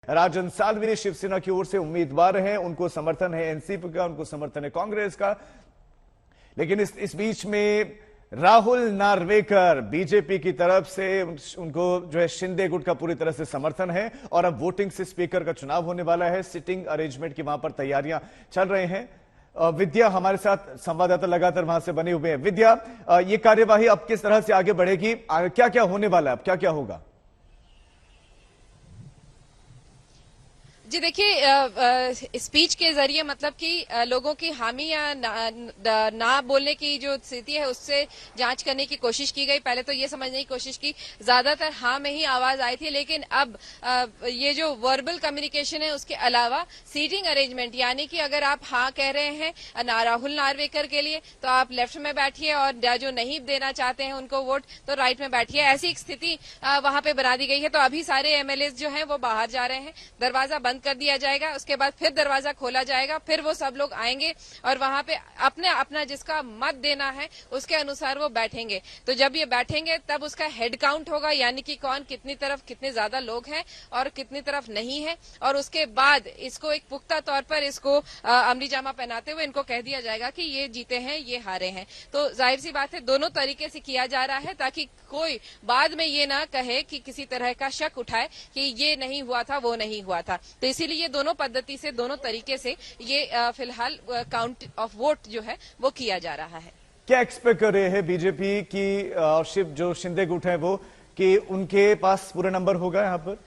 राजन सालवी शिवसेना की ओर से उम्मीदवार हैं, उनको समर्थन है एनसीपी का, उनको समर्थन है कांग्रेस का। लेकिन इस बीच में राहुल नार्वेकर बीजेपी की तरफ से उनको जो है शिंदे गुट का पूरी तरह से समर्थन है और अब वोटिंग से स्पीकर का चुनाव होने वाला है। सिटिंग अरेंजमेंट की वहां पर तैयारियां चल रहे हैं। विद्या हमारे साथ संवाददाता लगातार वहां से बने हुए हैं। विद्या, ये कार्यवाही अब किस तरह से आगे बढ़ेगी, क्या क्या होने वाला है, अब क्या क्या होगा? जी देखिए, स्पीच के जरिए मतलब कि लोगों की हामी या ना बोलने की जो स्थिति है उससे जांच करने की कोशिश की गई। पहले तो ये समझने की कोशिश की, ज्यादातर हाँ में ही आवाज आई थी, लेकिन अब ये जो वर्बल कम्युनिकेशन है उसके अलावा सीटिंग अरेंजमेंट, यानी कि अगर आप हाँ कह रहे हैं राहुल नार्वेकर के लिए तो आप लेफ्ट में बैठिए और जो नहीं देना चाहते हैं उनको वोट तो राइट में बैठिए। ऐसी एक स्थिति वहां पे बना दी गई है। तो अभी सारे एमएलए जो हैं वो बाहर जा रहे हैं, दरवाजा बंद कर दिया जाएगा, उसके बाद फिर दरवाजा खोला जाएगा, फिर वो सब लोग आएंगे और वहां पे अपने अपना जिसका मत देना है उसके अनुसार वो बैठेंगे। तो जब ये बैठेंगे तब उसका हेड काउंट होगा, यानी कि कौन कितनी तरफ कितने ज्यादा लोग हैं और कितनी तरफ नहीं है, और उसके बाद इसको एक पुख्ता तौर पर इसको अमली जामा पहनाते हुए इनको कह दिया जाएगा कि ये जीते हैं ये हारे हैं। तो जाहिर सी बात है दोनों तरीके से किया जा रहा है ताकि कोई बाद में ये ना कहे कि किसी तरह का शक उठाए कि ये नहीं हुआ था वो नहीं हुआ था। तो इसीलिए ये दोनों पद्धति से दोनों तरीके से ये फिलहाल काउंट ऑफ वोट जो है वो किया जा रहा है। क्या एक्सपेक्ट कर रहे हैं बीजेपी की शिव जो शिंदे गुट है वो, कि उनके पास पूरा नंबर होगा यहां पर?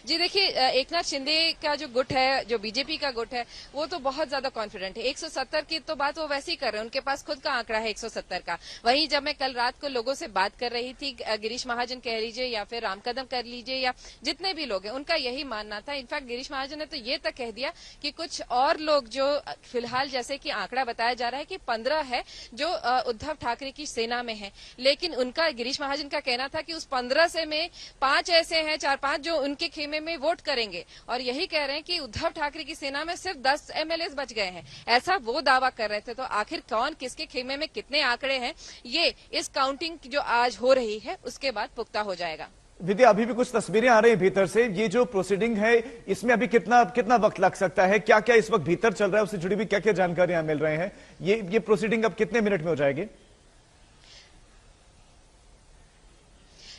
जी देखिए, एकनाथ शिंदे का जो गुट है, जो बीजेपी का गुट है, वो तो बहुत ज्यादा कॉन्फिडेंट है। 170 की तो बात वो वैसे ही कर रहे हैं, उनके पास खुद का आंकड़ा है 170 का। वहीं जब मैं कल रात को लोगों से बात कर रही थी, गिरीश महाजन कह लीजिए या फिर राम कदम कर लीजिए या जितने भी लोग हैं, उनका यही मानना था। इनफैक्ट गिरीश महाजन ने तो ये तक कह दिया कि कुछ और लोग जो फिलहाल जैसे कि आंकड़ा बताया जा रहा है कि 15 है जो उद्धव ठाकरे की सेना में है, लेकिन उनका गिरीश महाजन का कहना था कि उस 15 से में 5 ऐसे हैं, 4-5 जो उनके खेमे में वोट करेंगे, और यही कह रहे हैं कि उद्धव ठाकरे की सेना में सिर्फ 10 एमएलए बच गए हैं, ऐसा वो दावा कर रहे थे। तो आखिर कौन किसके खेमे में कितने आंकड़े हैं, ये इस काउंटिंग जो आज हो रही है उसके बाद पुख्ता हो जाएगा। विद्या, अभी भी कुछ तस्वीरें आ रही है भीतर से, ये जो प्रोसीडिंग है इसमें अभी कितना वक्त लग सकता है, क्या क्या इस वक्त भीतर चल रहा है, उससे जुड़ी भी क्या क्या जानकारियां मिल रहे हैं? ये प्रोसीडिंग अब कितने मिनट में हो जाएगी?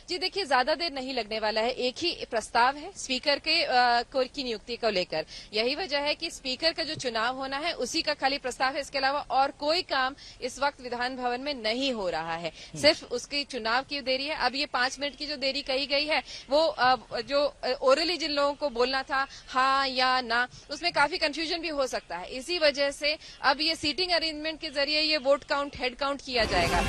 जी देखिए, ज्यादा देर नहीं लगने वाला है। एक ही प्रस्ताव है स्पीकर के की नियुक्ति को लेकर। यही वजह है कि स्पीकर का जो चुनाव होना है उसी का खाली प्रस्ताव है, इसके अलावा और कोई काम इस वक्त विधान भवन में नहीं हो रहा है, सिर्फ उसके चुनाव की देरी है। अब ये 5 मिनट की जो देरी कही गई है वो जो ओरली जिन लोगों को बोलना था हाँ या ना, उसमें काफी कंफ्यूजन भी हो सकता है। इसी वजह से अब ये सीटिंग अरेंजमेंट के जरिए ये वोट काउंट, हेड काउंट किया जाएगा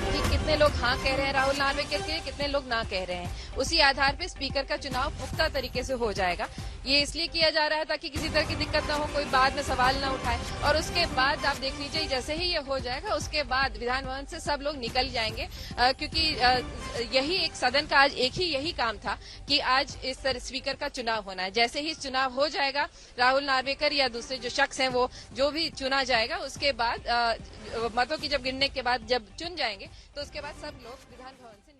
कि कितने लोग हाँ कह रहे हैं राहुल नार्वेकर के, कितने लोग ना कह रहे हैं। उसी आधार पे स्पीकर का चुनाव पुख्ता तरीके से हो जाएगा। ये इसलिए किया जा रहा है ताकि किसी तरह की दिक्कत ना हो, कोई बाद में सवाल ना उठाए। और उसके बाद आप देख लीजिए, जैसे ही ये हो जाएगा उसके बाद विधान भवन से सब लोग निकल जाएंगे, क्योंकि यही एक सदन का आज एक ही यही काम था कि आज इस तरह स्पीकर का चुनाव होना है। जैसे ही चुनाव हो जाएगा, राहुल नार्वेकर या दूसरे जो शख्स हैं वो जो भी चुना जाएगा, उसके बाद मतों की जब गिनने के बाद जब चुन जाएंगे तो उसके बाद सब लोग विधान भवन से